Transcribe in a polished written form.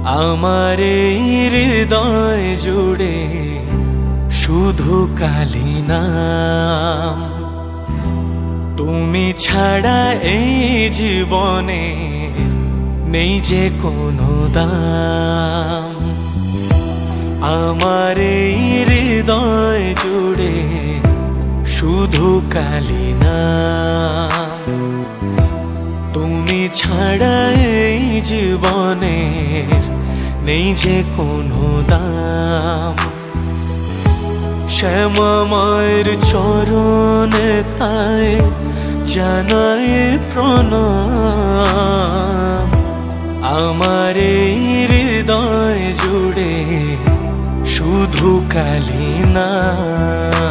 আমার এই হৃদয় জুড়ে শুধু কালী নাম। তুমি ছাড়া এই জীবনে নেই যে কোনো দাম। আমার এই হৃদয় জুড়ে শুধু কালী নাম। তুমি ছাড়া এই জীবনের নেই যে কোনো দাম। শ্যামামায়ের চরণে তাই জানাই প্রণাম। আমার এই হৃদয় জুড়ে শুধু কালী নাম।